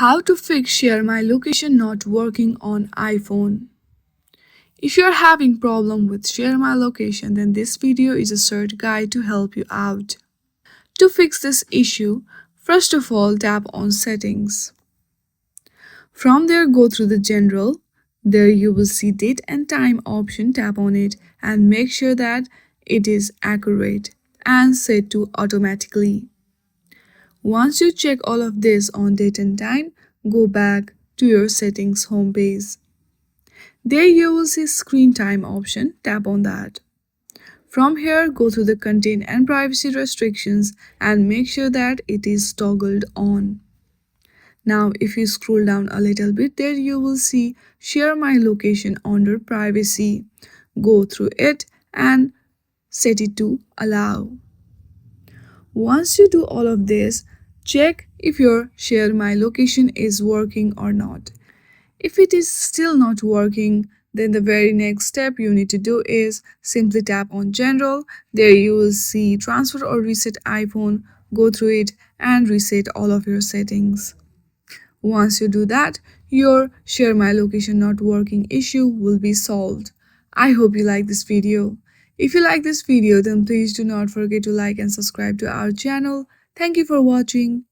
How to fix Share My Location not working on iPhone. If you're having problem with Share My Location, then this video is a cert guide to help you out. To fix this issue, first of all tap on Settings. From there go through the General. There you will see Date and Time option, tap on it and make sure that it is accurate and set to automatically. Once you check all of this on date and time, go back to your settings homepage. There you will see screen time option, tap on that. From here, go to the content and privacy restrictions and make sure that it is toggled on. Now if you scroll down a little bit, there you will see Share My Location under privacy. Go through it and set it to allow. Once you do all of this, check if your Share My Location is working or not. If it is still not working, then the very next step you need to do is simply tap on General. There you will see Transfer or Reset iPhone. Go through it and reset all of your settings. Once you do that, your Share My Location not working issue will be solved. I hope you like this video. If you like this video, then please do not forget to like and subscribe to our channel. Thank you for watching.